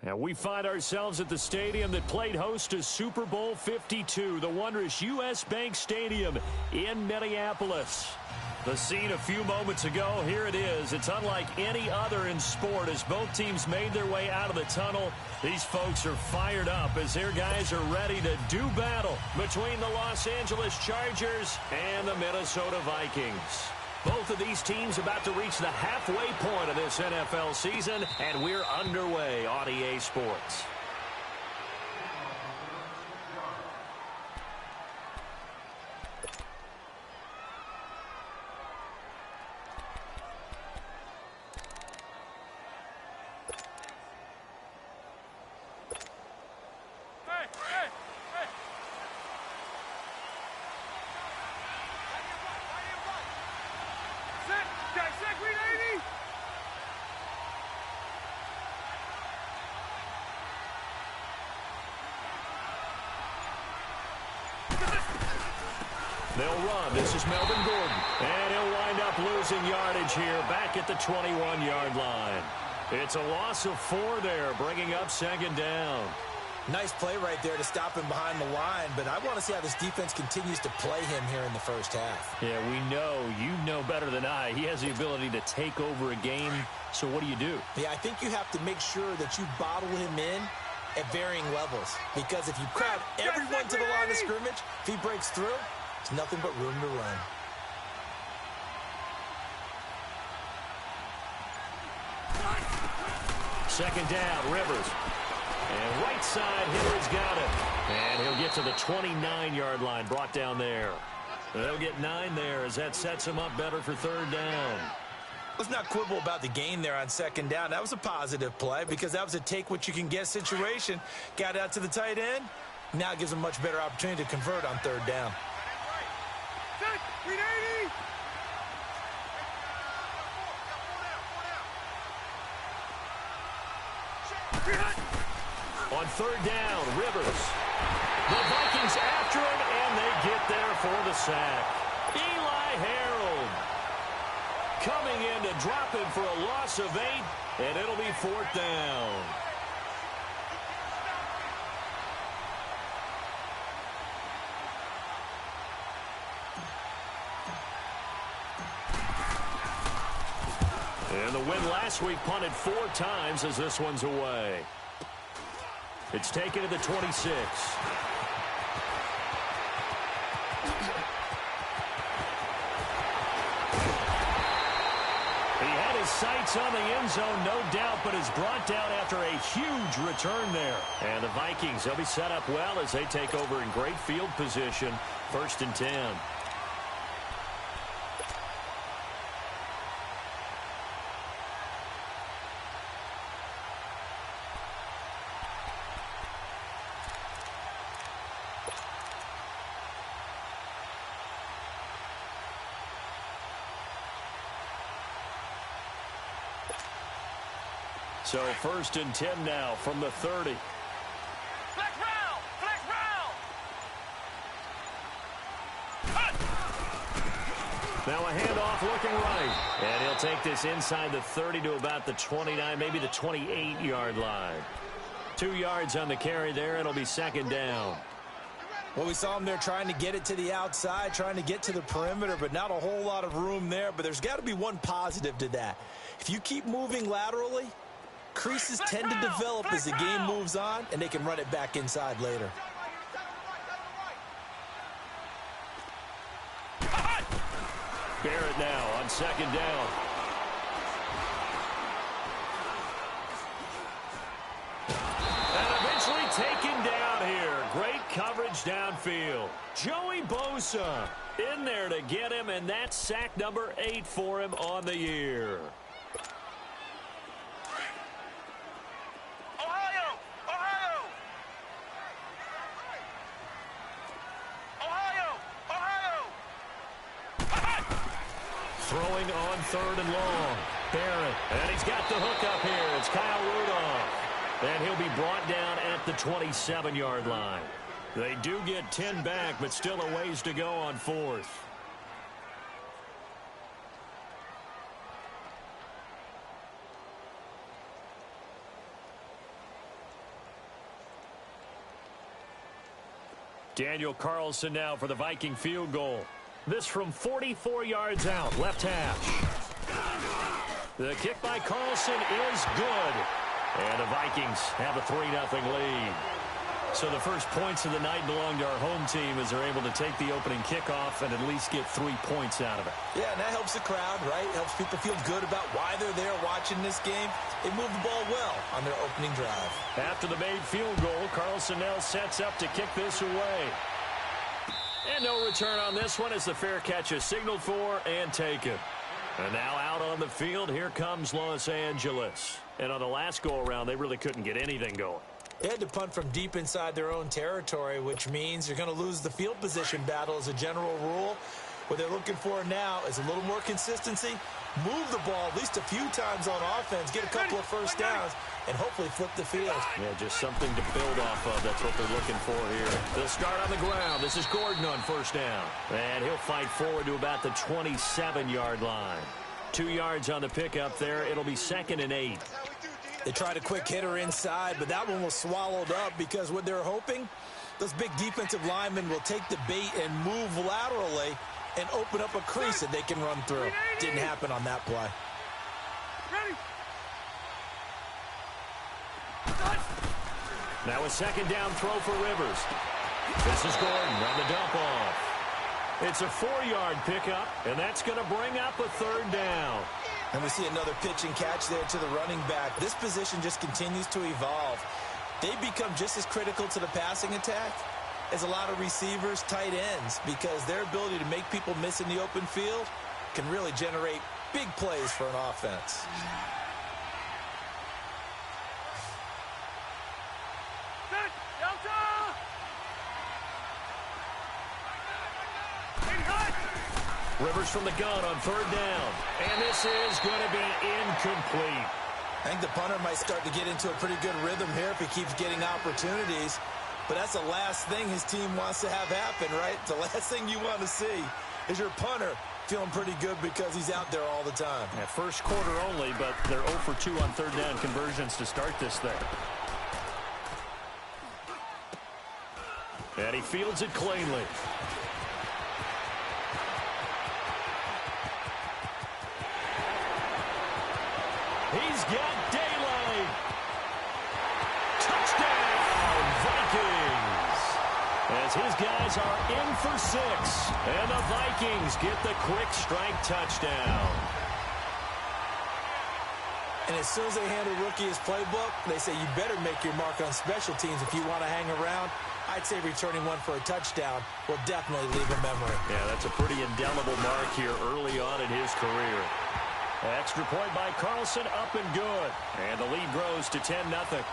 And we find ourselves at the stadium that played host to Super Bowl 52, the wondrous U.S. Bank Stadium in Minneapolis. The scene a few moments ago, here it is. It's unlike any other in sport as both teams made their way out of the tunnel. These folks are fired up as their guys are ready to do battle between the Los Angeles Chargers and the Minnesota Vikings. Both of these teams about to reach the halfway point of this NFL season, and we're underway on EA Sports. They'll run. This is Melvin Gordon. And he'll wind up losing yardage here back at the 21-yard line. It's a loss of 4 there, bringing up second down. Nice play right there to stop him behind the line, but I want to see how this defense continues to play him here in the first half. Yeah, we know. You know better than I. He has the ability to take over a game, so what do you do? Yeah, I think you have to make sure that you bottle him in at varying levels, because if you crowd everyone to the line of scrimmage, if he breaks through, there's nothing but room to run. Second down, Rivers. And right side, Henry's got it. And he'll get to the 29-yard line, brought down there. They'll get 9 there as that sets him up better for third down. Let's not quibble about the gain there on second down. That was a positive play because that was a take-what-you-can-get situation. Got out to the tight end. Now it gives him a much better opportunity to convert on third down. On third down, Rivers. The Vikings after him, and they get there for the sack. Eli Harold coming in to drop him for a loss of 8, and it'll be fourth down. And the win last week punted 4 times as this one's away. It's taken to the 26. He had his sights on the end zone, no doubt, but is brought down after a huge return there. And the Vikings, they'll be set up well as they take over in great field position. 1st and 10. So 1st and 10 now from the 30. Flex round! Flex round! Now a handoff looking right. And he'll take this inside the 30 to about the 29, maybe the 28-yard line. 2 yards on the carry there. It'll be second down. Well, we saw him there trying to get it to the outside, trying to get to the perimeter, but not a whole lot of room there. But there's got to be one positive to that. If you keep moving laterally, creases tend to develop as the game moves on, and they can run it back inside later. Barrett now on second down. And eventually taken down here. Great coverage downfield. Joey Bosa in there to get him, and that's sack number 8 for him on the year. Throwing on 3rd and long. Barrett. And he's got the hook up here. It's Kyle Rudolph. And he'll be brought down at the 27-yard line. They do get 10 back, but still a ways to go on 4th. Daniel Carlson now for the Viking field goal. This from 44 yards out, left hash. The kick by Carlson is good. And the Vikings have a 3-0 lead. So the first points of the night belong to our home team as they're able to take the opening kickoff and at least get 3 points out of it. Yeah, and that helps the crowd, right? Helps people feel good about why they're there watching this game. They move the ball well on their opening drive. After the made field goal, Carlson now sets up to kick this away. And no return on this one as the fair catch is signaled for and taken. And now out on the field, here comes Los Angeles. And on the last go-around, they really couldn't get anything going. They had to punt from deep inside their own territory, which means you're going to lose the field position battle as a general rule. What they're looking for now is a little more consistency, move the ball at least a few times on offense, get a couple of first downs, and hopefully flip the field. Yeah, just something to build off of. That's what they're looking for here. They'll start on the ground. This is Gordon on first down. And he'll fight forward to about the 27-yard line. 2 yards on the pickup there. It'll be 2nd and 8. They tried a quick hitter inside, but that one was swallowed up because what they're hoping, those big defensive linemen will take the bait and move laterally and open up a crease that they can run through. Didn't happen on that play. Ready. Now a 2nd down throw for Rivers. This is Gordon on the dump off. It's a 4-yard pickup, and that's going to bring up a 3rd down. And we see another pitch and catch there to the running back. This position just continues to evolve. They become just as critical to the passing attack as a lot of receivers, tight ends, because their ability to make people miss in the open field can really generate big plays for an offense. Set. Delta. Rivers from the gun on 3rd down. And this is going to be incomplete. I think the punter might start to get into a pretty good rhythm here if he keeps getting opportunities. But that's the last thing his team wants to have happen, right? The last thing you want to see is your punter feeling pretty good because he's out there all the time. Yeah, first quarter only, but they're 0 for 2 on 3rd down conversions to start this thing. And he fields it cleanly. He's got daylight. Touchdown, Vikings. As his guys are in for 6. And the Vikings get the quick strike touchdown. And as soon as they hand a rookie his playbook, they say you better make your mark on special teams if you want to hang around. I'd say returning one for a touchdown will definitely leave a memory. Yeah, that's a pretty indelible mark here early on in his career. Extra point by Carlson, up and good. And the lead grows to 10-0.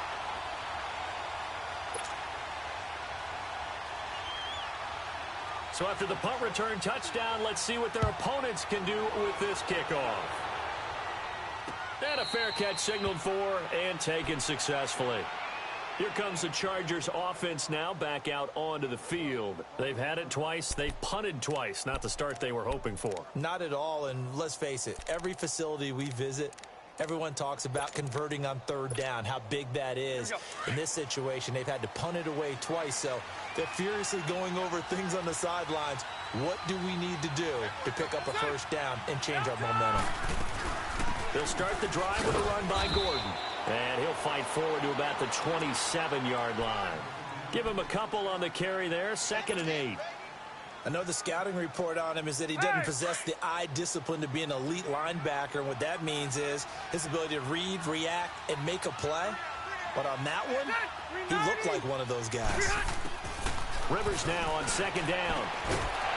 So after the punt return touchdown, let's see what their opponents can do with this kickoff. And a fair catch signaled for and taken successfully. Here comes the Chargers offense now back out onto the field. They've had it twice. They've punted twice. Not the start they were hoping for. Not at all, and let's face it, every facility we visit, everyone talks about converting on 3rd down, how big that is. In this situation, they've had to punt it away twice, so they're furiously going over things on the sidelines. What do we need to do to pick up a 1st down and change our momentum? They'll start the drive with a run by Gordon. And he'll fight forward to about the 27-yard line. Give him a couple on the carry there, 2nd and 8. I know the scouting report on him is that he doesn't possess the eye discipline to be an elite linebacker. And what that means is his ability to read, react, and make a play. But on that one, he looked like one of those guys. Rivers now on 2nd down.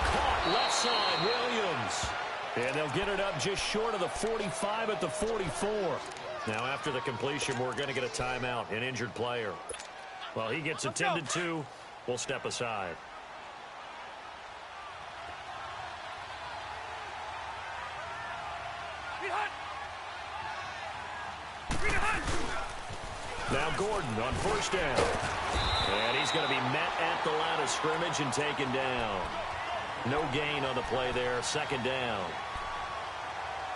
Caught left side, Williams. And they'll get it up just short of the 45 at the 44. Now, after the completion, we're going to get a timeout, an injured player. Well, he gets attended to. We'll step aside. Now Gordon on 1st down. And he's going to be met at the line of scrimmage and taken down. No gain on the play there, 2nd down.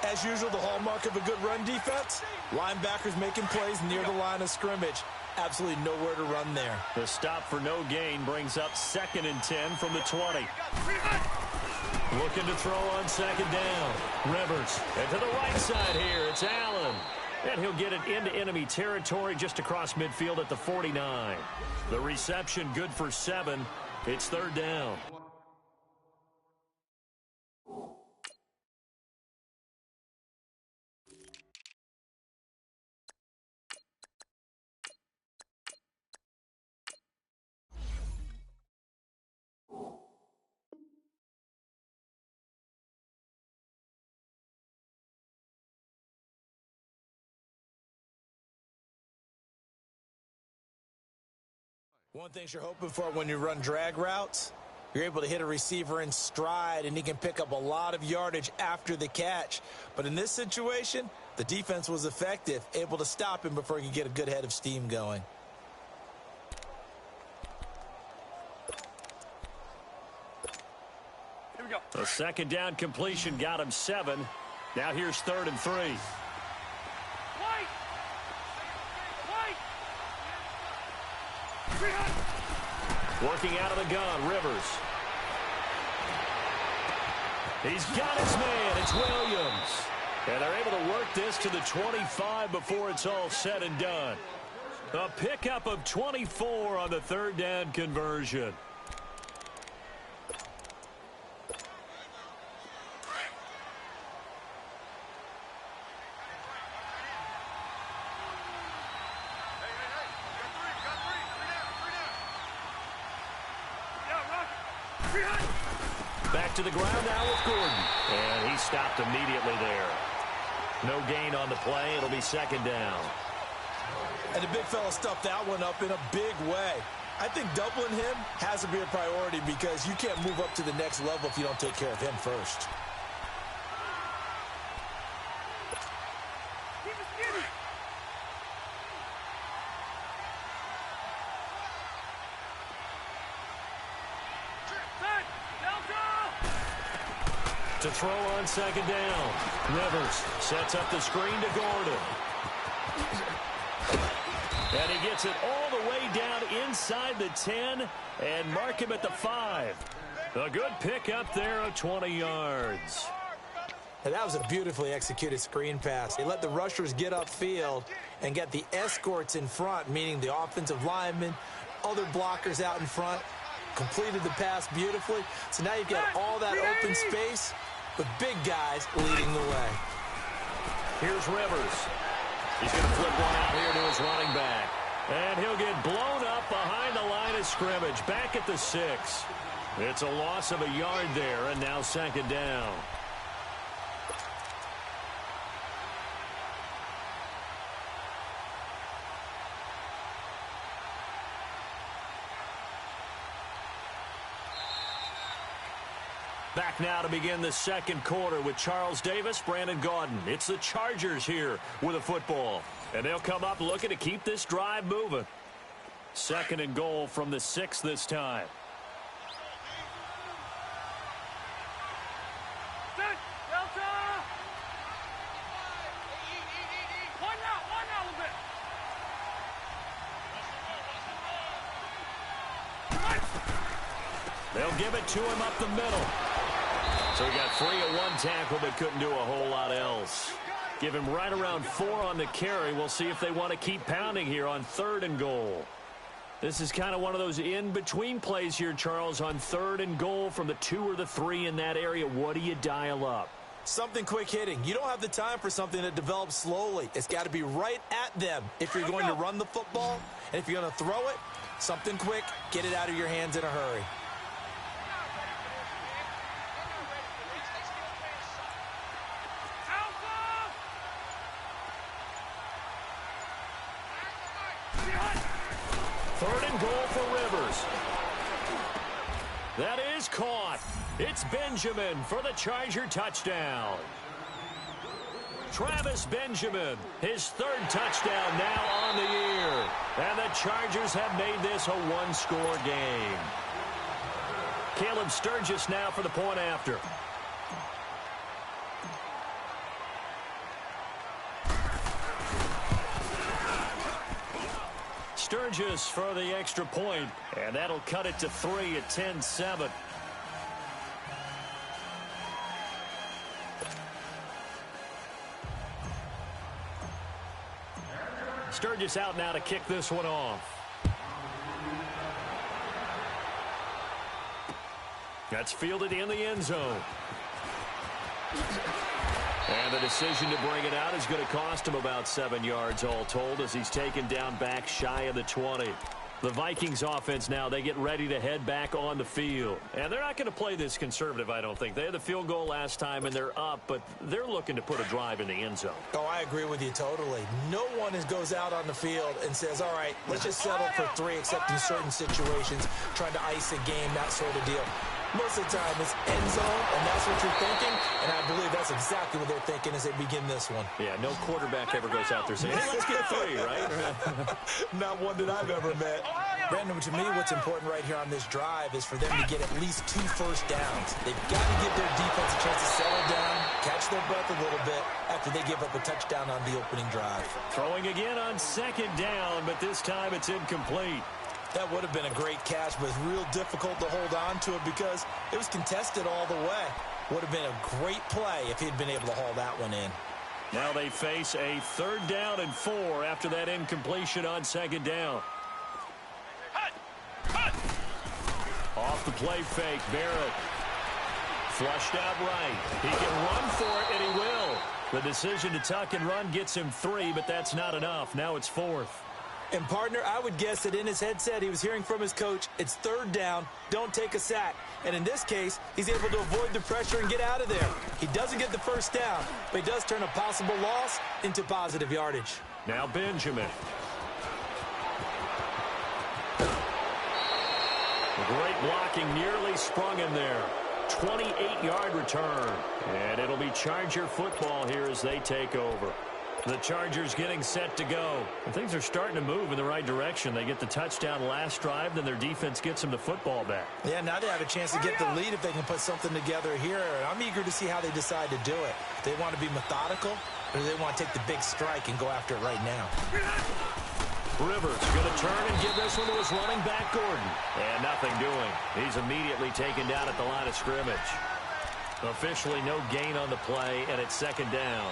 As usual, the hallmark of a good run defense, linebackers making plays near the line of scrimmage. Absolutely nowhere to run there. The stop for no gain brings up 2nd and 10 from the 20. Looking to throw on 2nd down. Rivers. And to the right side here, it's Allen. And he'll get it into enemy territory just across midfield at the 49. The reception good for 7. It's 3rd down. One thing you're hoping for when you run drag routes, you're able to hit a receiver in stride, and he can pick up a lot of yardage after the catch. But in this situation, the defense was effective, able to stop him before he could get a good head of steam going. Here we go. A 2nd down completion got him 7. Now here's 3rd and 3. White! Working out of the gun, Rivers. He's got his man. It's Williams. And they're able to work this to the 25 before it's all said and done. A pickup of 24 on the 3rd down conversion. Back to the ground now with Gordon. And he stopped immediately there. No gain on the play. It'll be 2nd down. And the big fella stuffed that one up in a big way. I think doubling him has to be a priority because you can't move up to the next level if you don't take care of him first. To throw on 2nd down. Rivers sets up the screen to Gordon. And he gets it all the way down inside the 10 and mark him at the 5. A good pickup there of 20 yards. And that was a beautifully executed screen pass. They let the rushers get upfield and get the escorts in front, meaning the offensive linemen, other blockers out in front, completed the pass beautifully. So now you've got all that open space with big guys leading the way. Here's Rivers. He's going to flip one out here to his running back. And he'll get blown up behind the line of scrimmage, back at the 6. It's a loss of a yard there, and now 2nd down. Back now to begin the 2nd quarter with Charles Davis, Brandon Gaudin. It's the Chargers here with a football. And they'll come up looking to keep this drive moving. 2nd and goal from the 6 this time. Set! Delta! One out a little bit. They'll give it to him up the middle. So he got free of one tackle but couldn't do a whole lot else. Give him right around 4 on the carry. We'll see if they want to keep pounding here on 3rd and goal. This is kind of one of those in-between plays here, Charles, on 3rd and goal from the 2 or the 3 in that area. What do you dial up? Something quick hitting. You don't have the time for something that develops slowly. It's got to be right at them if you're going to run the football. And if you're going to throw it, something quick, get it out of your hands in a hurry. Third and goal for Rivers. That is caught. It's Benjamin for the Charger touchdown. Travis Benjamin, his 3rd touchdown now on the year. And the Chargers have made this a one-score game. Caleb Sturgis now for the point after. Sturgis for the extra point, and that'll cut it to 3 at 10-7. Sturgis out now to kick this one off. That's fielded in the end zone. And the decision to bring it out is going to cost him about 7 yards all told as he's taken down back shy of the 20. The Vikings offense now, they get ready to head back on the field. And they're not going to play this conservative, I don't think. They had the field goal last time, and they're up, but they're looking to put a drive in the end zone. Oh, I agree with you totally. No one goes out on the field and says, all right, let's just settle for 3, except in certain situations, trying to ice a game, that sort of deal. Most of the time, it's end zone, and that's what you're thinking, and I believe that's exactly what they're thinking as they begin this one. Yeah, no quarterback ever goes out there saying, hey, let's get 3, right? Not one that I've ever met. Brandon, to me, what's important right here on this drive is for them to get at least 2 first downs. They've got to give their defense a chance to settle down, catch their breath a little bit after they give up a touchdown on the opening drive. Throwing again on 2nd down, but this time it's incomplete. That would have been a great catch, but it's real difficult to hold on to it because it was contested all the way. Would have been a great play if he'd been able to haul that one in. Now they face a 3rd down and 4 after that incompletion on 2nd down. Off the play fake, Barrett. Flushed out right. He can run for it, and he will. The decision to tuck and run gets him 3, but that's not enough. Now it's 4th. And, partner, I would guess that in his headset he was hearing from his coach, it's 3rd down, don't take a sack. And in this case, he's able to avoid the pressure and get out of there. He doesn't get the 1st down, but he does turn a possible loss into positive yardage. Now Benjamin. Great blocking, nearly sprung him there. 28-yard return. And it'll be Charger football here as they take over. The Chargers getting set to go. And things are starting to move in the right direction. They get the touchdown last drive, then their defense gets them the football back. Yeah, now they have a chance to get the lead if they can put something together here. And I'm eager to see how they decide to do it. They want to be methodical, or do they want to take the big strike and go after it right now? Rivers going to turn and give this one to his running back, Gordon. And nothing doing. He's immediately taken down at the line of scrimmage. Officially no gain on the play, and it's 2nd down.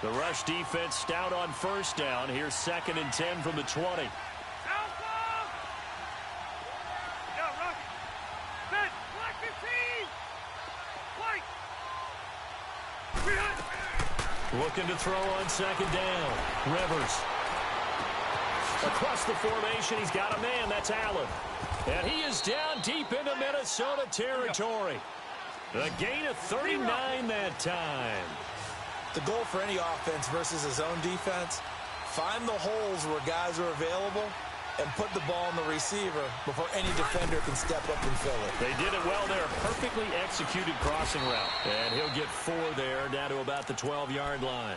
The rush defense stout on 1st down. Here's 2nd and 10 from the 20. Looking to throw on 2nd down. Rivers. Across the formation, he's got a man. That's Allen. And he is down deep into Minnesota territory. The gain of 39 that time. The goal for any offense versus a zone defense, find the holes where guys are available and put the ball on the receiver before any defender can step up and fill it. They did it well there. Perfectly executed crossing route. And he'll get 4 there, down to about the 12-yard line.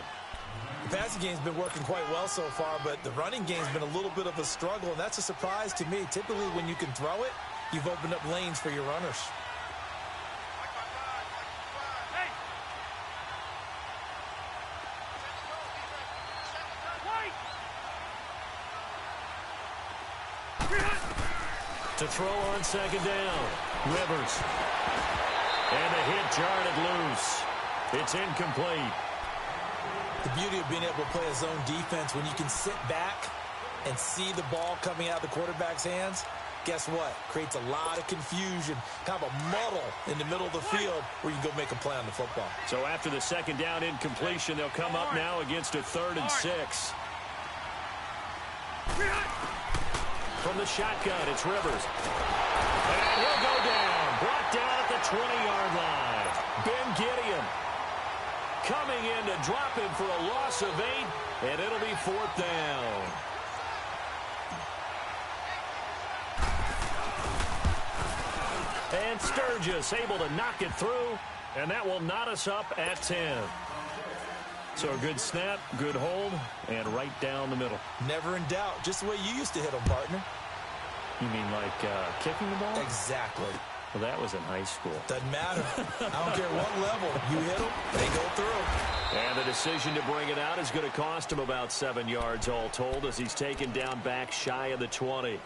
The passing game's been working quite well so far, but the running game's been a little bit of a struggle, and that's a surprise to me. Typically, when you can throw it, you've opened up lanes for your runners. To throw on 2nd down. Rivers. And the hit jarred it loose. It's incomplete. The beauty of being able to play a zone defense, when you can sit back and see the ball coming out of the quarterback's hands, guess what? Creates a lot of confusion, kind of a muddle in the middle of the field where you can go make a play on the football. So after the 2nd down incompletion, they'll come up now against a 3rd and 6. From the shotgun, it's Rivers. And he'll go down. Brought down at the 20-yard line. Ben Gideon coming in to drop him for a loss of 8, and it'll be 4th down. And Sturgis able to knock it through, and that will knot us up at 10. So a good snap, good hold, and right down the middle. Never in doubt. Just the way you used to hit them, partner. You mean like kicking the ball? Exactly. Well, that was in high school. Doesn't matter. I don't care what level. You hit them, they go through. And the decision to bring it out is going to cost him about 7 yards all told as he's taken down back shy of the 20.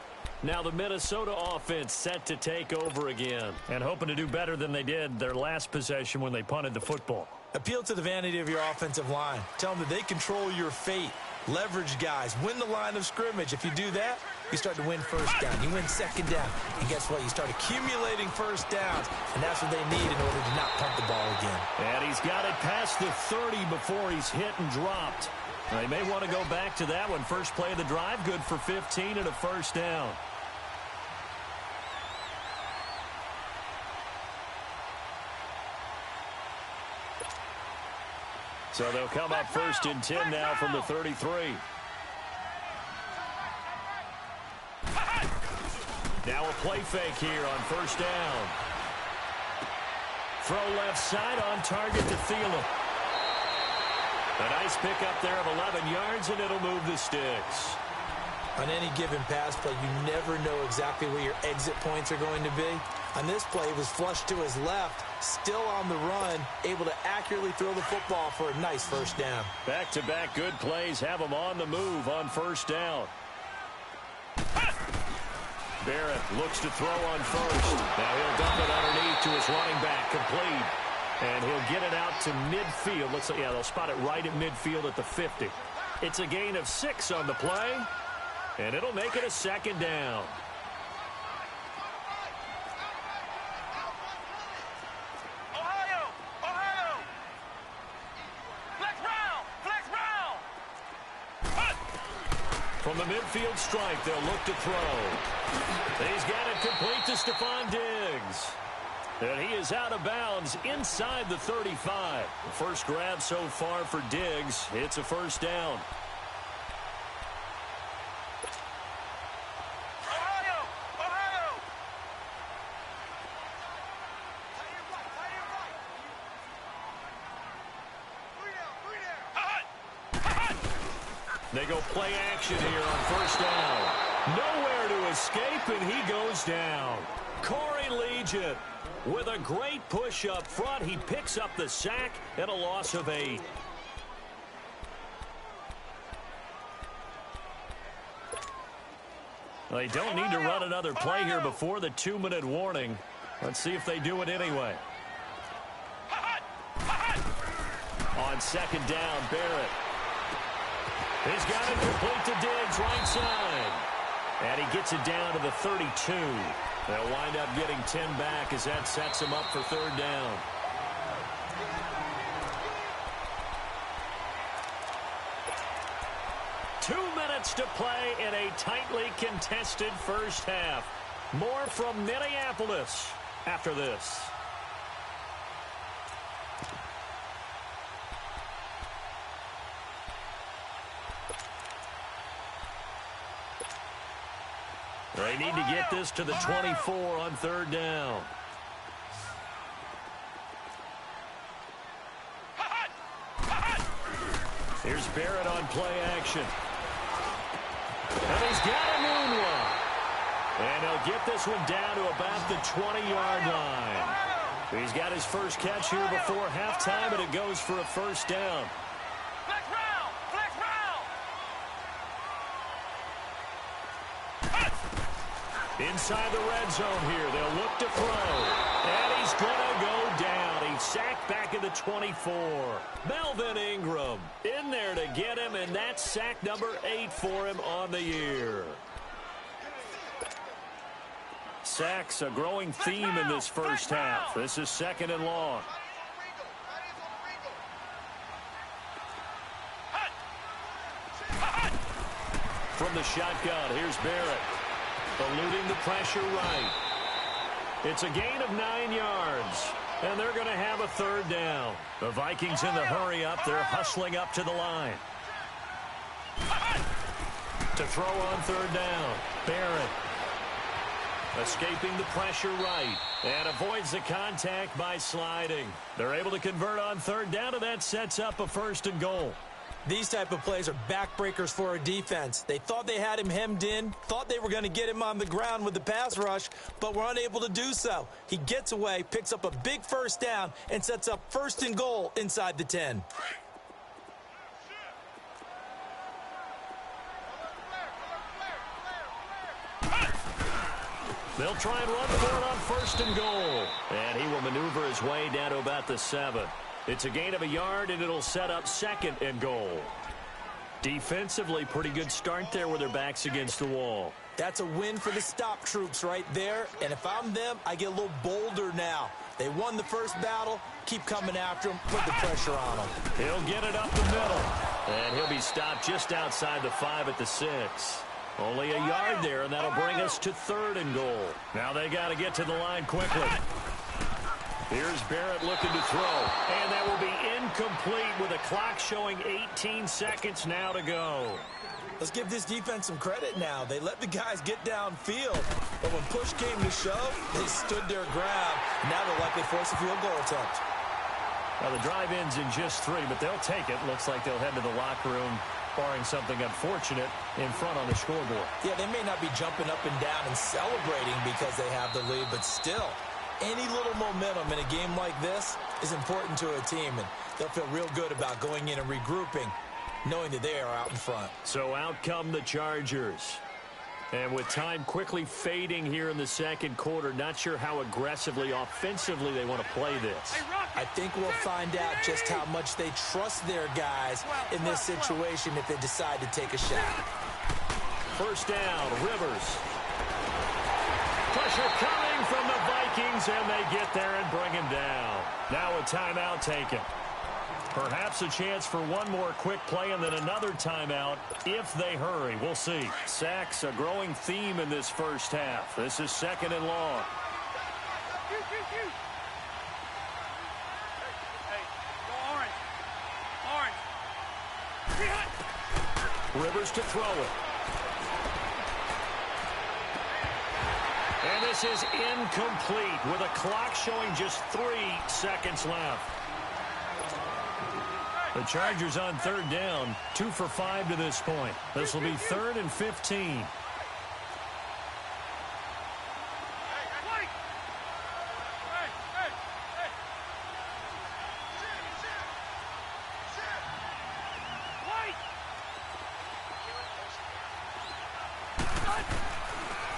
Now the Minnesota offense set to take over again and hoping to do better than they did their last possession when they punted the football. Appeal to the vanity of your offensive line. Tell them that they control your fate. Leverage guys. Win the line of scrimmage. If you do that, you start to win first down. You win second down. And guess what? You start accumulating first downs. And that's what they need in order to not punt the ball again. And he's got it past the 30 before he's hit and dropped. They may want to go back to that one. First play of the drive, good for 15 and a first down. So they'll come up first and 10 now from the 33. Now a play fake here on first down. Throw left side on target to Thielen. A nice pickup there of 11 yards, and it'll move the sticks. On any given pass play, you never know exactly where your exit points are going to be. On this play, it was flushed to his left, still on the run, able to accurately throw the football for a nice first down. Back-to-back good plays have him on the move on first down. Barrett looks to throw on first. Now he'll dump it underneath to his running back, complete. And he'll get it out to midfield. Looks like, yeah, they'll spot it right at midfield at the 50. It's a gain of 6 on the play, and it'll make it a second down. From the midfield stripe, they'll look to throw. He's got it complete to Stephon Diggs. And he is out of bounds inside the 35. The first grab so far for Diggs. It's a first down. They go play action here on first down. Nowhere to escape, and he goes down. Corey Legion with a great push up front. He picks up the sack and a loss of 8. They don't need to run another play here before the 2-minute warning. Let's see if they do it anyway. On second down, Barrett. He's got it complete to Diggs, right side. And he gets it down to the 32. They'll wind up getting 10 back as that sets him up for third down. Two minutes to play in a tightly contested first half. More from Minneapolis after this. They need to get this to the 24 on third down. Here's Barrett on play action. And he's got a moonwalk. And he'll get this one down to about the 20-yard line. He's got his first catch here before halftime, and it goes for a first down. Inside the red zone here, they'll look to throw. And he's going to go down. He's sacked back at the 24. Melvin Ingram in there to get him, and that's sack number 8 for him on the year. Sacks, a growing theme in this first half. This is second and long. From the shotgun, here's Barrett. Eluding the pressure right. It's a gain of 9 yards, and they're going to have a third down. The Vikings in the hurry up. They're hustling up to the line. To throw on third down, Barrett. Escaping the pressure right, and avoids the contact by sliding. They're able to convert on third down, and that sets up a first and goal. These type of plays are backbreakers for a defense. They thought they had him hemmed in, thought they were going to get him on the ground with the pass rush, but were unable to do so. He gets away, picks up a big first down, and sets up 1st and goal inside the 10. They'll try and run for it on 1st and goal. And he will maneuver his way down to about the 7. It's a gain of a yard, and it'll set up 2nd and goal. Defensively, pretty good start there with their backs against the wall. That's a win for the stop troops right there. And if I'm them, I get a little bolder now. They won the first battle. Keep coming after them. Put the pressure on them. He'll get it up the middle. And he'll be stopped just outside the 5 at the 6. Only a yard there, and that'll bring us to 3rd and goal. Now they got to get to the line quickly. Here's Barrett looking to throw, and that will be incomplete with the clock showing 18 seconds now to go. Let's give this defense some credit now. They let the guys get downfield, but when push came to shove, they stood their ground. Now they'll likely force a field goal attempt. Well, the drive ends in just 3, but they'll take it. Looks like they'll head to the locker room, barring something unfortunate in front on the scoreboard. Yeah, they may not be jumping up and down and celebrating because they have the lead, but still, any little momentum in a game like this is important to a team, and they'll feel real good about going in and regrouping, knowing that they are out in front. So out come the Chargers. And with time quickly fading here in the 2nd quarter, not sure how aggressively, offensively they want to play this. I think we'll find out just how much they trust their guys in this situation if they decide to take a shot. 1st down, Rivers. Pressure coming from the Vikings, and they get there and bring him down. Now a timeout taken. Perhaps a chance for one more quick play and then another timeout if they hurry. We'll see. Sacks, a growing theme in this first half. This is 2nd and long. Hey, go orange. Rivers to throw it. And this is incomplete with a clock showing just 3 seconds left. The Chargers on 3rd down, 2 for 5 to this point. This will be 3rd and 15.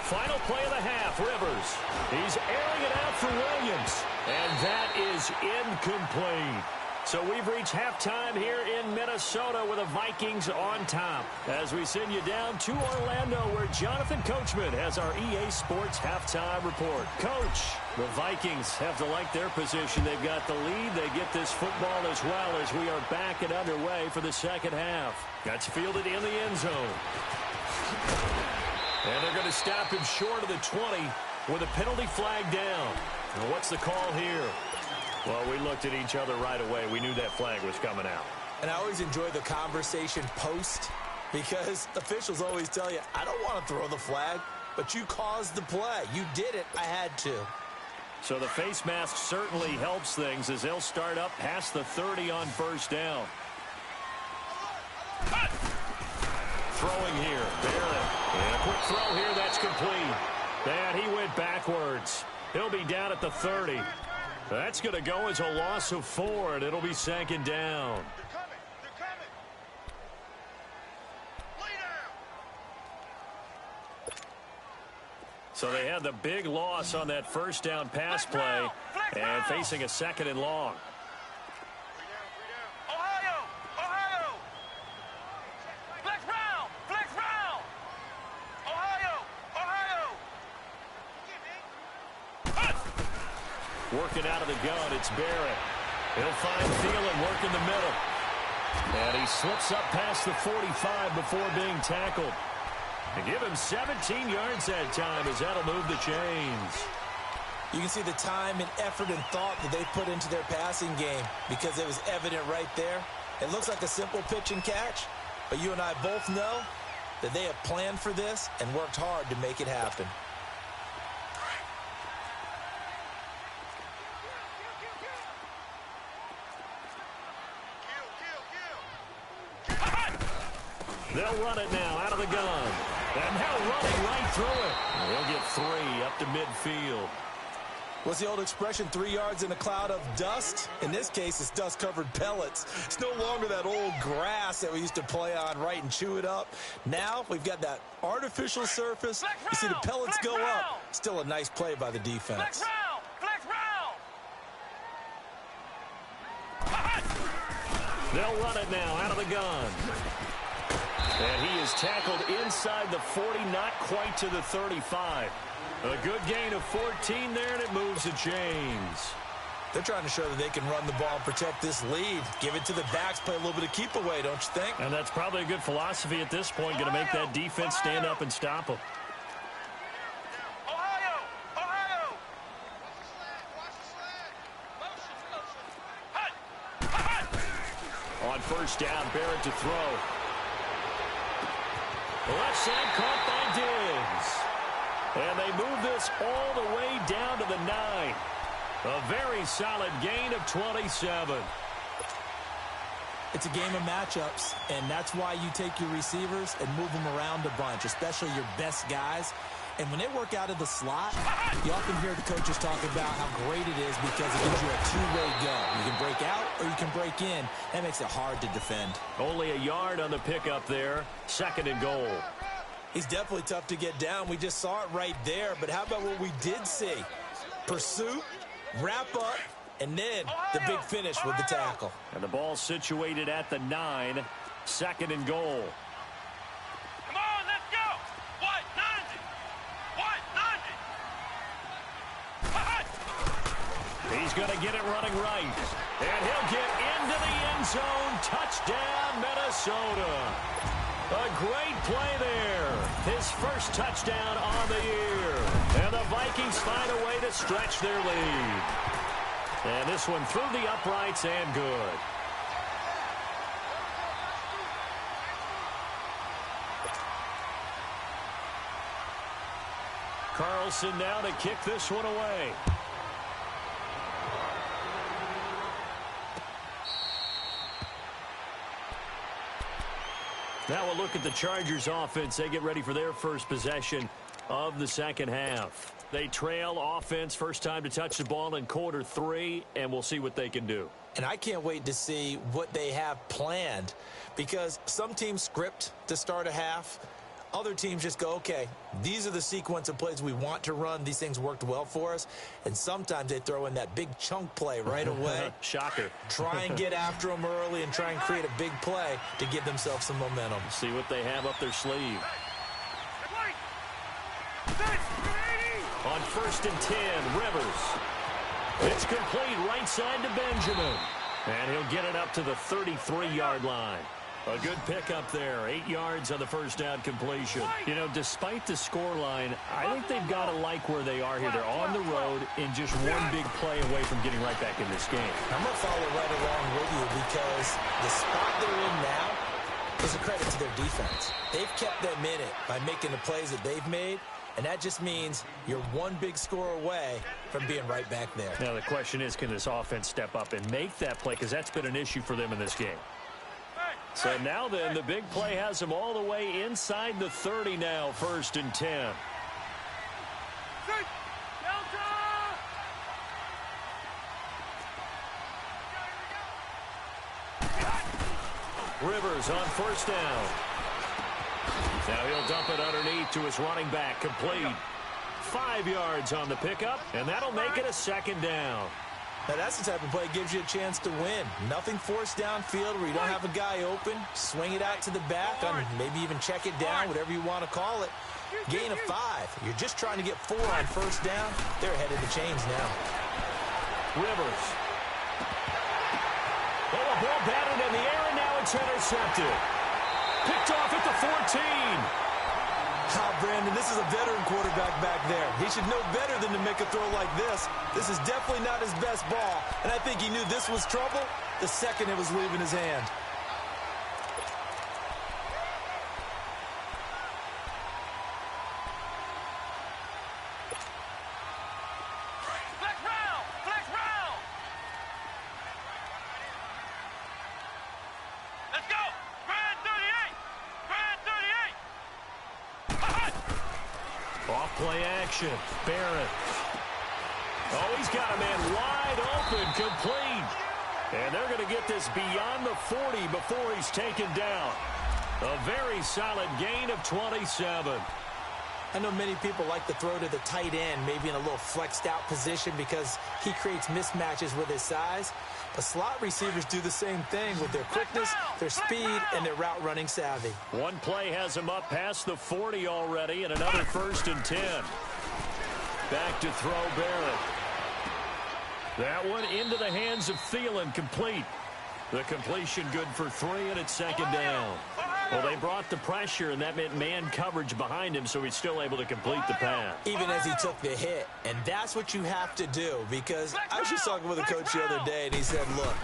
Final play of the half, Rivers. He's airing it out for Williams. And that is incomplete. So we've reached halftime here in Minnesota with the Vikings on top. As we send you down to Orlando where Jonathan Coachman has our EA Sports halftime report. Coach, the Vikings have to like their position. They've got the lead. They get this football as well as we are back and underway for the 2nd half. That's fielded in the end zone. And they're going to stop him short of the 20 with a penalty flag down. And what's the call here? Well, we looked at each other right away. We knew that flag was coming out. And I always enjoy the conversation post because officials always tell you, I don't want to throw the flag, but you caused the play. You did it. I had to. So the face mask certainly helps things as they'll start up past the 30 on 1st down. Throwing here. Barrett. And a quick throw here. That's complete. And he went backwards. He'll be down at the 30. That's going to go as a loss of 4, and it'll be 2nd down. They're coming. Lay down. So they had the big loss on that 1st down pass play and facing a 2nd and long. Ohio! Ohio! Flex round! Flex round! Ohio! Ohio! Working out of the gun, it's Barrett. He'll find Thielen working the middle. And he slips up past the 45 before being tackled. And give him 17 yards that time as that'll move the chains. You can see the time and effort and thought that they put into their passing game because it was evident right there. It looks like a simple pitch and catch, but you and I both know that they have planned for this and worked hard to make it happen. They'll run it now out of the gun. And now running right through it. He'll get 3 up to midfield. What's the old expression, 3 yards in a cloud of dust? In this case, it's dust-covered pellets. It's no longer that old grass that we used to play on, right, and chew it up. Now we've got that artificial surface. You see the pellets go up. Still a nice play by the defense. They'll run it now out of the gun. And he is tackled inside the 40, not quite to the 35. A good gain of 14 there, and it moves the chains. They're trying to show that they can run the ball and protect this lead. Give it to the backs, play a little bit of keep away, don't you think? And that's probably a good philosophy at this point, going to make that defense stand up and stop them. On first down, Barrett to throw. The left side caught by Diggs. And they move this all the way down to the 9. A very solid gain of 27. It's a game of matchups, and that's why you take your receivers and move them around a bunch, especially your best guys. And when they work out of the slot, you often hear the coaches talk about how great it is because it gives you a two-way go. You can break out or you can break in. That makes it hard to defend. Only a yard on the pickup there. 2nd and goal. He's definitely tough to get down. We just saw it right there. But how about what we did see? Pursuit, wrap up, and then the big finish with the tackle. And the ball situated at the 9. 2nd and goal. Come on, let's go. What? 90. What? 90. He's going to get it running right. And he'll get into the end zone. Touchdown, Minnesota. A great play there. His first touchdown on the year. And the Vikings find a way to stretch their lead. And this one through the uprights and good. Carlson now to kick this one away. Now we'll look at the Chargers offense. They get ready for their first possession of the second half. They trail offense, first time to touch the ball in quarter 3, and we'll see what they can do. And I can't wait to see what they have planned, because some teams script to start a half. Other teams just go, okay, these are the sequence of plays we want to run. These things worked well for us. And sometimes they throw in that big chunk play right away. Shocker. Try and get after them early and try and create a big play to give themselves some momentum. See what they have up their sleeve. On 1st and 10, Rivers. It's complete right side to Benjamin. And he'll get it up to the 33-yard line. A good pickup there. 8 yards on the first down completion. You know, despite the scoreline, I think they've got to like where they are here. They're on the road in just one big play away from getting right back in this game. I'm going to follow right along with you because the spot they're in now is a credit to their defense. They've kept them in it by making the plays that they've made, and that just means you're one big score away from being right back there. Now the question is, can this offense step up and make that play? Because that's been an issue for them in this game. So now then, the big play has them all the way inside the 30 now, 1st and 10. Rivers on first down. Now he'll dump it underneath to his running back, complete. 5 yards on the pickup, and that'll make it a 2nd down. Now, that's the type of play that gives you a chance to win. Nothing forced downfield where you don't have a guy open. Swing it out to the back, maybe even check it down, whatever you want to call it. Gain of 5. You're just trying to get 4 on first down. They're ahead of the chains now. Rivers. Oh, a ball batted in the air, and now it's intercepted. Picked off at the 14. Brandon, this is a veteran quarterback back there. He should know better than to make a throw like this. This is definitely not his best ball, and I think he knew this was trouble the second it was leaving his hand. Flex round. Let's go. Grand 38. Grand Play action. Barrett. Oh, he's got a man wide open, complete. And they're going to get this beyond the 40 before he's taken down. A very solid gain of 27. I know many people like to throw to the tight end, maybe in a little flexed out position because he creates mismatches with his size. But slot receivers do the same thing with their quickness, their speed, and their route running savvy. One play has him up past the 40 already, and another 1st and 10. Back to throw Barrett. That one into the hands of Thielen, complete. The completion good for 3, and it's 2nd down. Well, they brought the pressure, and that meant man coverage behind him, so he's still able to complete the pass. Even as he took the hit, and that's what you have to do, because I was just talking with a coach the other day, and he said, look,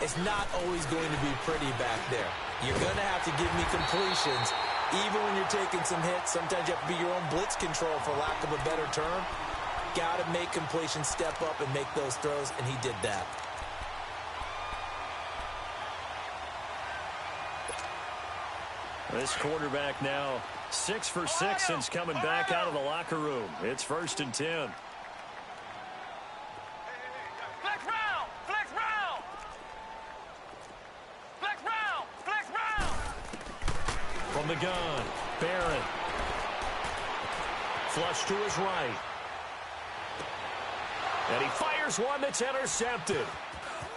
it's not always going to be pretty back there. You're going to have to give me completions, even when you're taking some hits. Sometimes you have to be your own blitz control, for lack of a better term. Got to make completions, step up, and make those throws, and he did that. This quarterback now 6 for 6 since coming back out of the locker room. It's 1st and 10. Flex round! Flex round! Flex round! Flex round! From the gun, Barrett. Flush to his right. And he fires one that's intercepted.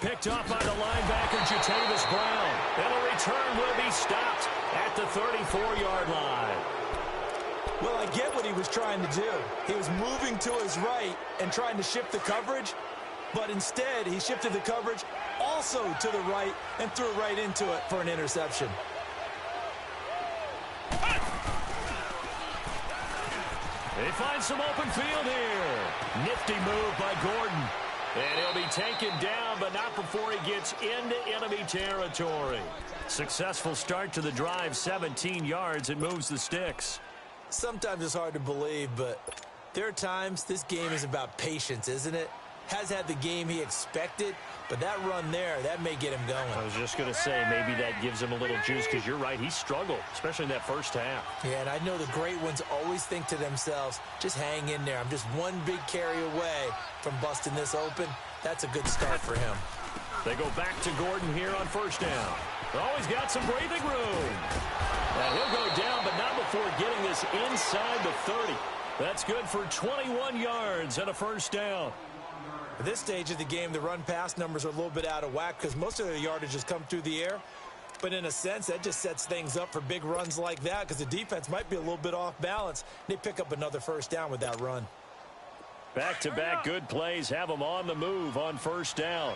Picked off by the linebacker, Jatavis Brown. And a return will be stopped at the 34-yard line. Well, I get what he was trying to do. He was moving to his right and trying to shift the coverage, but instead he shifted the coverage also to the right and threw right into it for an interception. They find some open field here. Nifty move by Gordon. And he'll be taken down, but not before he gets into enemy territory. Successful start to the drive, 17 yards, and moves the sticks. Sometimes it's hard to believe, but there are times this game is about patience, isn't it? Has had the game he expected, but that run there, that may get him going. I was just going to say, maybe that gives him a little juice, because you're right, he struggled, especially in that first half. Yeah, and I know the great ones always think to themselves, just hang in there. I'm just one big carry away from busting this open. That's a good start for him. They go back to Gordon here on 1st down. Oh, he's got some breathing room. And he'll go down, but not before getting this inside the 30. That's good for 21 yards and a 1st down. At this stage of the game, the run-pass numbers are a little bit out of whack because most of their yardage has come through the air. But in a sense, that just sets things up for big runs like that because the defense might be a little bit off balance. They pick up another 1st down with that run. Back-to-back good plays have them on the move on 1st down.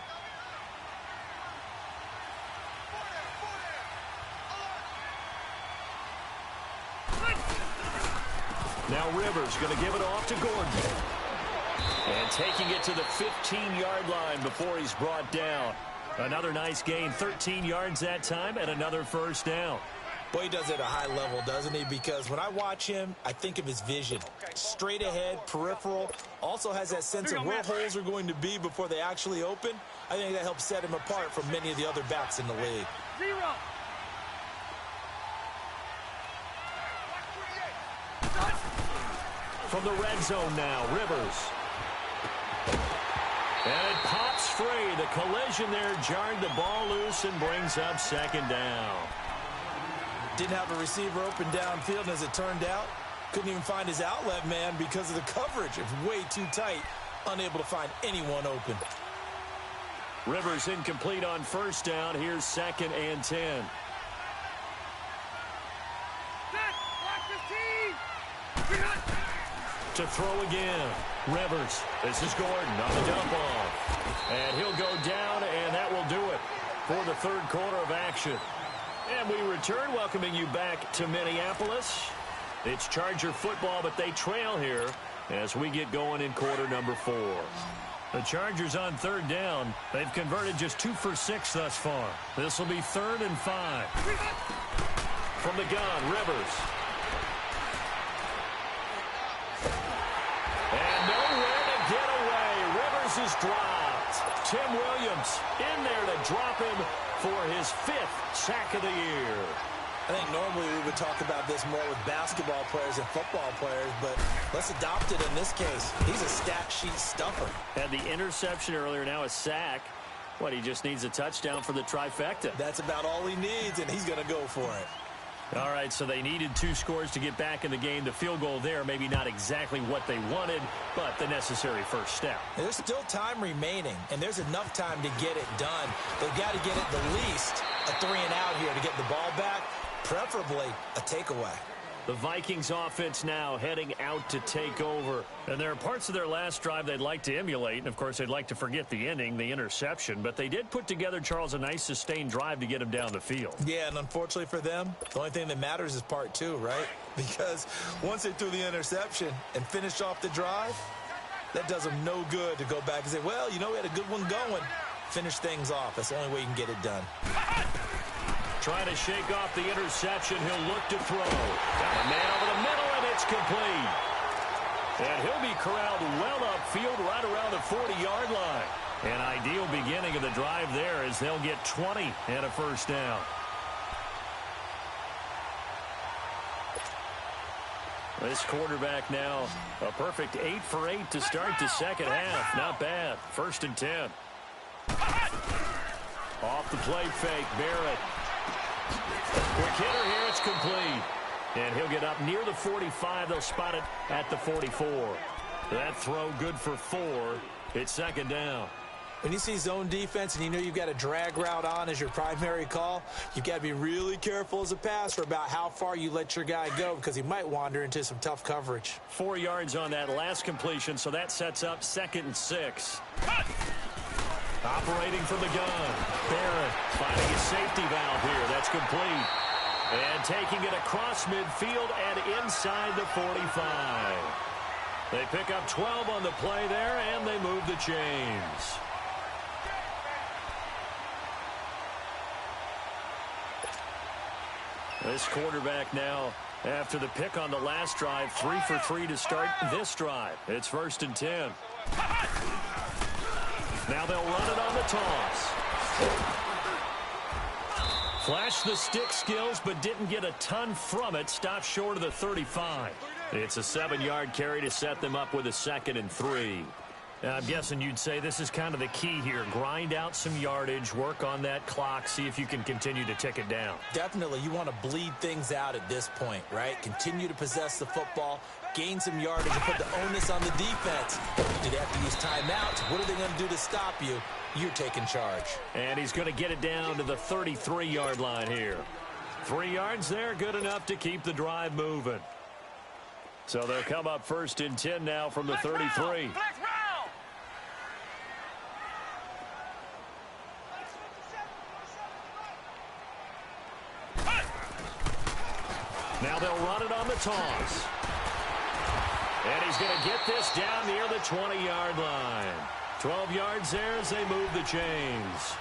Now Rivers going to give it off to Gordon. And taking it to the 15-yard line before he's brought down. Another nice gain, 13 yards that time, and another 1st down. Boy, he does it at a high level, doesn't he? Because when I watch him, I think of his vision. Straight ahead, peripheral, also has that sense of where holes are going to be before they actually open. I think that helps set him apart from many of the other backs in the league. Zero. From the red zone now, Rivers. And it pops free. The collision there jarred the ball loose and brings up 2nd down. Didn't have a receiver open downfield, and as it turned out, couldn't even find his outlet man because of the coverage. It was way too tight, unable to find anyone open. Rivers incomplete on 1st down. Here's 2nd and 10. To throw again. Rivers. This is Gordon on the dump off. And he'll go down, and that will do it for the 3rd quarter of action. And we return, welcoming you back to Minneapolis. It's Charger football, but they trail here as we get going in quarter number 4. The Chargers on 3rd down. They've converted just 2 for 6 thus far. This will be 3rd and 5. From the gun, Rivers. And nowhere to get away. Rivers is dropped. Tim Williams in there to drop him for his 5th sack of the year. I think normally we would talk about this more with basketball players and football players, but let's adopt it in this case. He's a stat sheet stuffer. Had the interception earlier, now a sack. What, he just needs a touchdown for the trifecta. That's about all he needs, and he's going to go for it. All right, so they needed 2 scores to get back in the game. The field goal there, maybe not exactly what they wanted, but the necessary first step. There's still time remaining, and there's enough time to get it done. They've got to get at the least a 3-and-out here to get the ball back, preferably a takeaway. The Vikings offense now heading out to take over. And there are parts of their last drive they'd like to emulate. And, of course, they'd like to forget the ending, the interception. But they did put together, Charles, a nice sustained drive to get him down the field. Yeah, and unfortunately for them, the only thing that matters is part 2, right? Because once they threw the interception and finished off the drive, that does them no good to go back and say, well, you know, we had a good one going. Finish things off. That's the only way you can get it done. Trying to shake off the interception. He'll look to throw. Got a man over the middle, and it's complete. And he'll be corralled well upfield right around the 40-yard line. An ideal beginning of the drive there as they'll get 20 and a first down. This quarterback now a perfect 8 for 8 to start the second half. Not bad. 1st and 10. Off the play fake, Barrett. Quick hitter here, it's complete. And he'll get up near the 45. They'll spot it at the 44. That throw good for 4. It's 2nd down. When you see zone defense and you know you've got a drag route on as your primary call, you've got to be really careful as a passer about how far you let your guy go because he might wander into some tough coverage. 4 yards on that last completion, so that sets up 2nd and 6. Operating from the gun. Barrett finding his safety valve here. That's complete. And taking it across midfield and inside the 45. They pick up 12 on the play there, and they move the chains. This quarterback now, after the pick on the last drive, 3 for 3 to start this drive. It's 1st and 10. Now they'll run it on the toss. Flashed the stick skills, but didn't get a ton from it. Stopped short of the 35. It's a 7-yard carry to set them up with a 2nd and 3. I'm guessing you'd say this is kind of the key here. Grind out some yardage, work on that clock, see if you can continue to tick it down. Definitely. You want to bleed things out at this point, right? Continue to possess the football, gain some yardage, and put the onus on the defense. Do they have to use timeouts? What are they going to do to stop you? You're taking charge. And he's going to get it down to the 33-yard line here. 3 yards there, good enough to keep the drive moving. So they'll come up 1st and 10 now from the 33. Now they'll run it on the toss. And he's going to get this down near the 20-yard line. 12 yards there as they move the chains.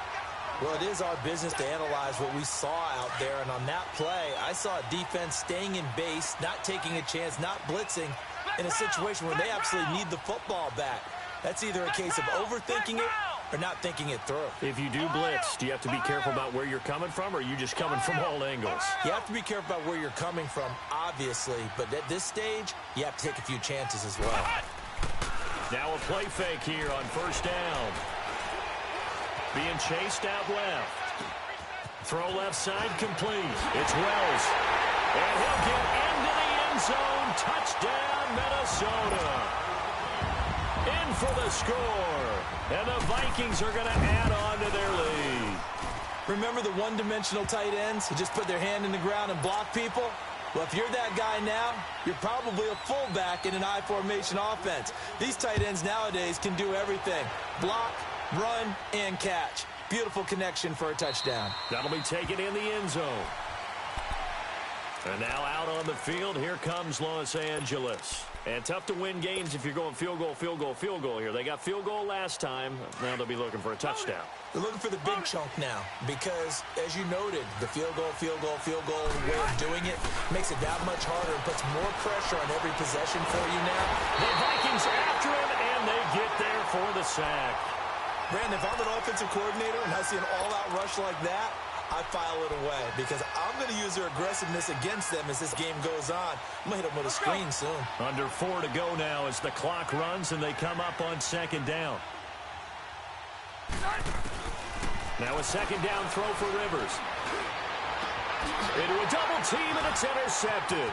Well, it is our business to analyze what we saw out there. And on that play, I saw a defense staying in base, not taking a chance, not blitzing in a situation where they absolutely need the football back. That's either a case of overthinking it or not thinking it through. If you do blitz, do you have to be careful about where you're coming from, or are you just coming from all angles? You have to be careful about where you're coming from, obviously. But at this stage, you have to take a few chances as well. Now a play fake here on 1st down. Being chased out left. Throw left side complete. It's Wells. And he'll get into the end zone. Touchdown, Minnesota. In for the score. And the Vikings are going to add on to their lead. Remember the one-dimensional tight ends who just put their hand in the ground and block people? Well, if you're that guy now, you're probably a fullback in an I formation offense. These tight ends nowadays can do everything. Block, run, and catch. Beautiful connection for a touchdown. That'll be taken in the end zone. And now out on the field, here comes Los Angeles. And tough to win games if you're going field goal, field goal, field goal here. They got field goal last time. Now they'll be looking for a touchdown. They're looking for the big chunk now because, as you noted, the field goal way of doing it makes it that much harder and puts more pressure on every possession for you now. The Vikings after him, and they get there for the sack. Brandon, if I'm an offensive coordinator and I see an all-out rush like that, I file it away because I'm going to use their aggressiveness against them as this game goes on. I'm going to hit them with a screen soon. Under 4 to go now as the clock runs and they come up on second down. Now a second down throw for Rivers. Into a double team, and it's intercepted.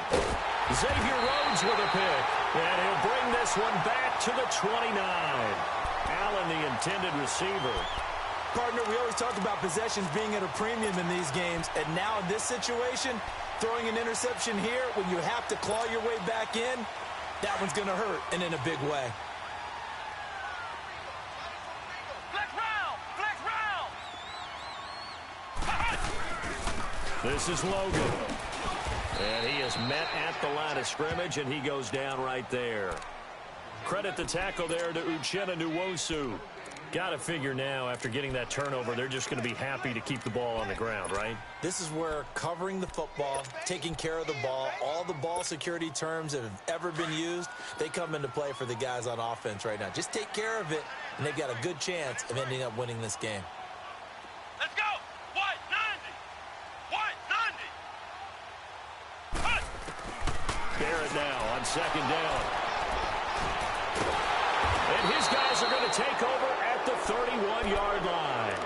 Xavier Rhodes with a pick, and he'll bring this one back to the 29. Allen, the intended receiver. Partner, we always talk about possessions being at a premium in these games, and now in this situation, throwing an interception here when you have to claw your way back in, that one's going to hurt, and in a big way. This is Logan. And he is met at the line of scrimmage, and he goes down right there. Credit the tackle there to Uchenna Nwosu. Got to figure now, after getting that turnover, they're just going to be happy to keep the ball on the ground, right? This is where covering the football, taking care of the ball, all the ball security terms that have ever been used, they come into play for the guys on offense right now. Just take care of it, and they've got a good chance of ending up winning this game. Let's go. White 90. White 90. Barrett now on second down. And his guys are going to take over at the 31-yard line.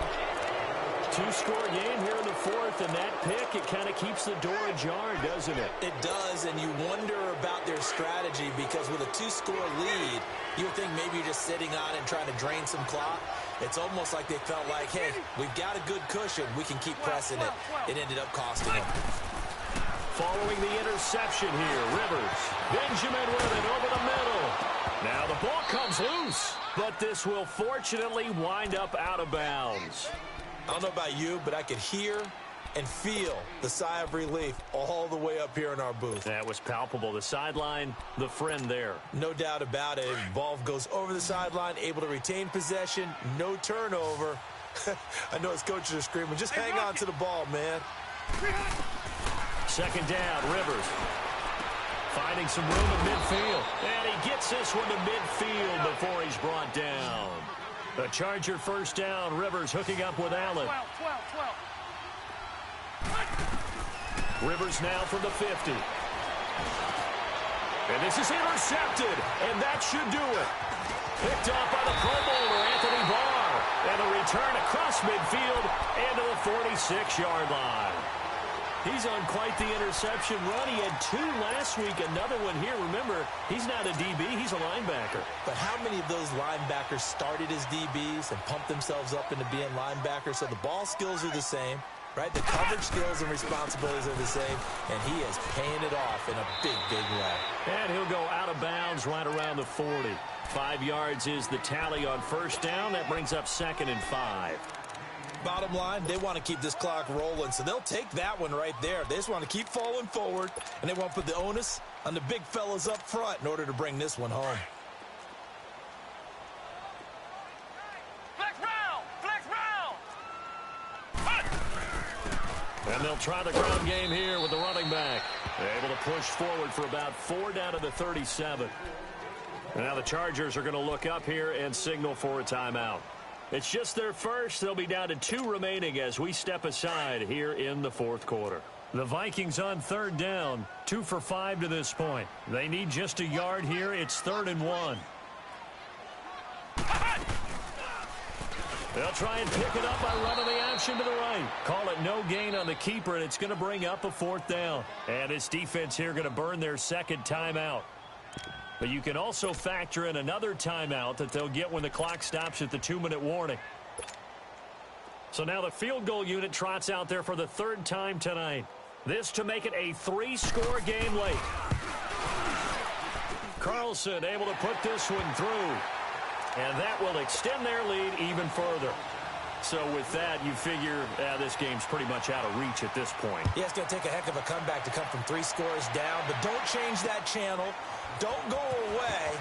Two-score game here in the fourth, and that pick, it kind of keeps the door ajar, doesn't it? It does, and you wonder about their strategy because with a two-score lead, you would think maybe you're just sitting on it and trying to drain some clock. It's almost like they felt like, hey, we've got a good cushion. We can keep pressing it. It ended up costing them. Following the interception here, Rivers. Benjamin with it over the middle. Now the ball comes loose, but this will fortunately wind up out of bounds. I don't know about you, but I could hear and feel the sigh of relief all the way up here in our booth. That was palpable. The sideline, the friend there. No doubt about it. Ball goes over the sideline, able to retain possession, no turnover. I know his coaches are screaming, just hang on to the ball, man. Second down, Rivers. Finding some room in midfield. And he gets this one to midfield before he's brought down. The Charger first down. Rivers hooking up with Allen. 12. Rivers now from the 50. And this is intercepted. And that should do it. Picked off by the Pro Bowler, Anthony Barr. And a return across midfield and to the 46-yard line. He's on quite the interception run. He had 2 last week, another one here. Remember, he's not a DB, he's a linebacker. But how many of those linebackers started as DBs and pumped themselves up into being linebackers? So the ball skills are the same, right? The coverage skills and responsibilities are the same, and he is paying it off in a big, big way. And he'll go out of bounds right around the 40. 5 yards is the tally on first down. That brings up 2nd and 5. Bottom line, they want to keep this clock rolling, so they'll take that one right there. They just want to keep falling forward, and they want to put the onus on the big fellas up front in order to bring this one home. Flex round! And they'll try the ground game here with the running back. They're able to push forward for about 4 down to the 37. And now the Chargers are going to look up here and signal for a timeout. It's just their first. They'll be down to 2 remaining as we step aside here in the fourth quarter. The Vikings on third down, 2 for 5 to this point. They need just a yard here. It's 3rd and 1. They'll try and pick it up by running the option to the right. Call it no gain on the keeper, and it's going to bring up a 4th down. And this defense here going to burn their 2nd timeout. But you can also factor in another timeout that they'll get when the clock stops at the 2-minute warning. So now the field goal unit trots out there for the 3rd time tonight. This to make it a 3-score game late. Carlson able to put this one through. And that will extend their lead even further. So with that, you figure this game's pretty much out of reach at this point. Yeah, it's going to take a heck of a comeback to come from 3 scores down. But don't change that channel. Don't go away.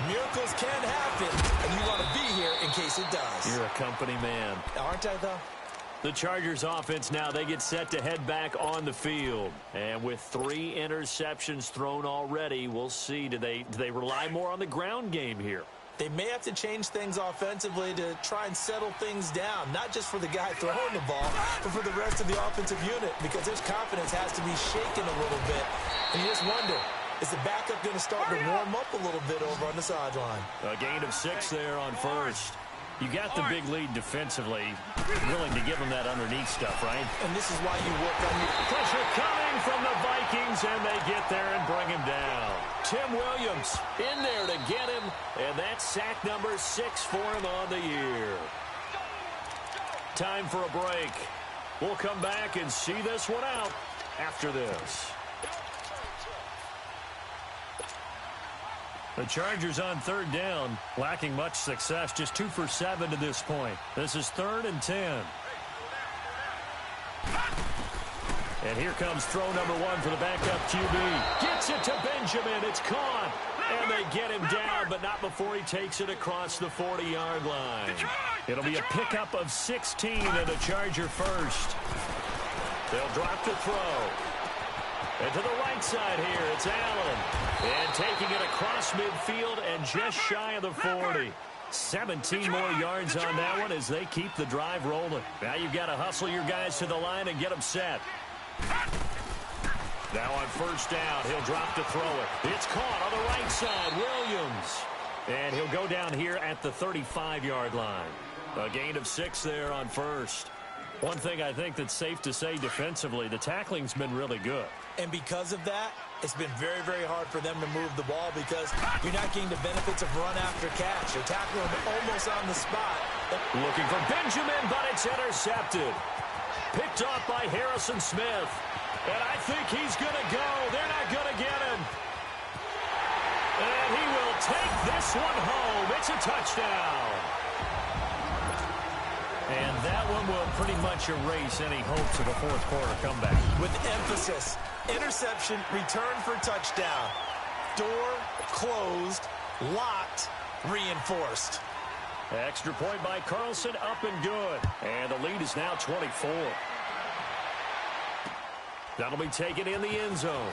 Miracles can happen, and you want to be here in case it does. You're a company man. Aren't I, though? The Chargers offense now, they get set to head back on the field. And with 3 interceptions thrown already, we'll see. Do they rely more on the ground game here? They may have to change things offensively to try and settle things down, not just for the guy throwing the ball, but for the rest of the offensive unit, because his confidence has to be shaken a little bit. And you just wonder, is the backup going to start to warm up a little bit over on the sideline? A gain of 6 there on first. You got the big lead defensively, willing to give them that underneath stuff, right? And this is why you work on your pressure coming from the Vikings, and they get there and bring him down. Tim Williams in there to get him, and that's sack number 6 for him on the year. Time for a break. We'll come back and see this one out after this. The Chargers on 3rd down, lacking much success, just 2 for 7 to this point. This is 3rd and 10. And here comes throw number 1 for the backup QB. Gets it to Benjamin. It's caught. And they get him down, but not before he takes it across the 40-yard line. It'll be a pickup of 16 and a Charger first. They'll drop to throw. And to the right side here, it's Allen. And taking it across midfield and just shy of the 40. 17 more yards on that one as they keep the drive rolling. Now you've got to hustle your guys to the line and get them set. Now on 1st down, he'll drop to throw it. It's caught on the right side, Williams. And he'll go down here at the 35-yard line. A gain of 6 there on 1st. One thing I think that's safe to say defensively, the tackling's been really good. And because of that, it's been very, very hard for them to move the ball because you're not getting the benefits of run after catch. They're tackling him almost on the spot. Looking for Benjamin, but it's intercepted. Picked off by Harrison Smith. And I think he's going to go. They're not going to get him. And he will take this one home. It's a touchdown. And that one will pretty much erase any hopes of a 4th quarter comeback. With emphasis, interception, return for touchdown. Door closed, locked, reinforced. Extra point by Carlson, up and good. And the lead is now 24. That'll be taken in the end zone.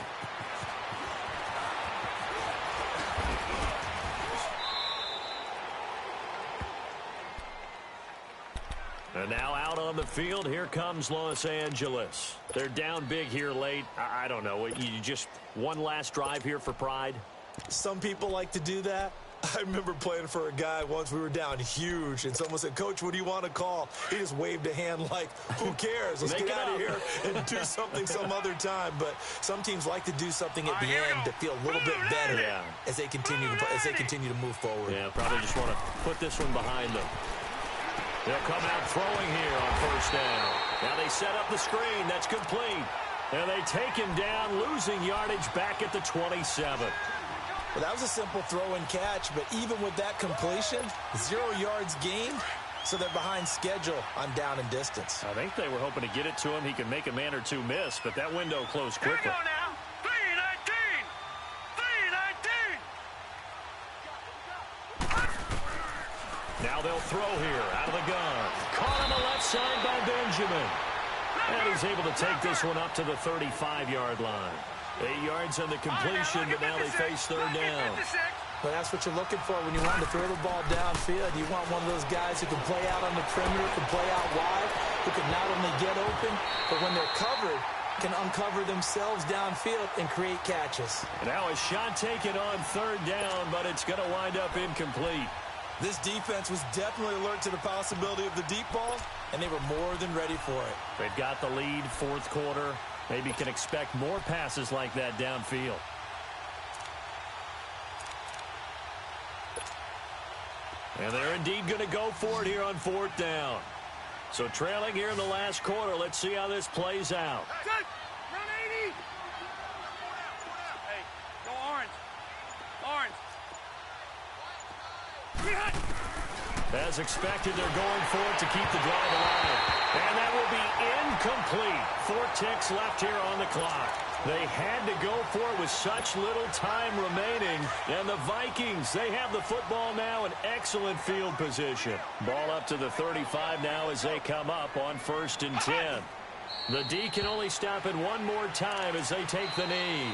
And now out on the field, here comes Los Angeles. They're down big here late. I don't know. You just one last drive here for pride? Some people like to do that. I remember playing for a guy once. We were down huge, and someone said, "Coach, what do you want to call?" He just waved a hand like, who cares? Let's get out of here and do something some other time. But some teams like to do something at the end to feel a little bit better as they continue to move forward. Yeah, probably just want to put this one behind them. They'll come out throwing here on 1st down. Now they set up the screen. That's complete. And they take him down, losing yardage back at the 27. Well, that was a simple throw and catch, but even with that completion, 0 yards gained, so they're behind schedule on down and distance. I think they were hoping to get it to him. He could make a man or two miss, but that window closed quickly. Here we go now. 3-19. 3-19. Now they'll throw here out of the gun. Caught on the left side by Benjamin. And he's able to take this one up to the 35-yard line. 8 yards on the completion, but now they face 3rd down. But that's what you're looking for when you want to throw the ball downfield. You want one of those guys who can play out on the perimeter, can play out wide, who can not only get open, but when they're covered, can uncover themselves downfield and create catches. Now a shot taken on 3rd down, but it's going to wind up incomplete. This defense was definitely alert to the possibility of the deep ball, and they were more than ready for it. They've got the lead, 4th quarter. Maybe can expect more passes like that downfield. And they're indeed going to go for it here on 4th down. So trailing here in the last quarter. Let's see how this plays out. Run 80. Hey, go orange. Orange. As expected, they're going for it to keep the drive alive. And that will be incomplete. 4 ticks left here on the clock. They had to go for it with such little time remaining. And the Vikings, they have the football now in excellent field position. Ball up to the 35 now as they come up on 1st and 10. The D can only stop it one more time as they take the knee.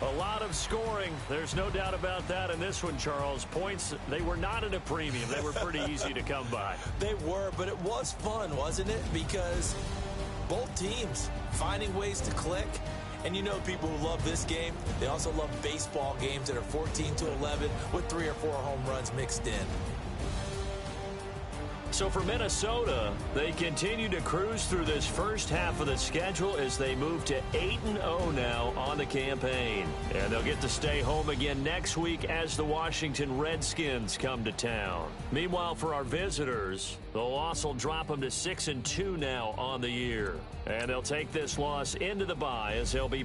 A lot of scoring. There's no doubt about that in this one, Charles. Points, they were not at a premium. They were pretty easy to come by. They were, but it was fun, wasn't it? Because both teams finding ways to click. And you know people who love this game, they also love baseball games that are 14-11 with 3 or 4 home runs mixed in. So for Minnesota, they continue to cruise through this first half of the schedule as they move to 8-0 now on the campaign. And they'll get to stay home again next week as the Washington Redskins come to town. Meanwhile, for our visitors, the loss will drop them to 6-2 now on the year. And they'll take this loss into the bye as they'll be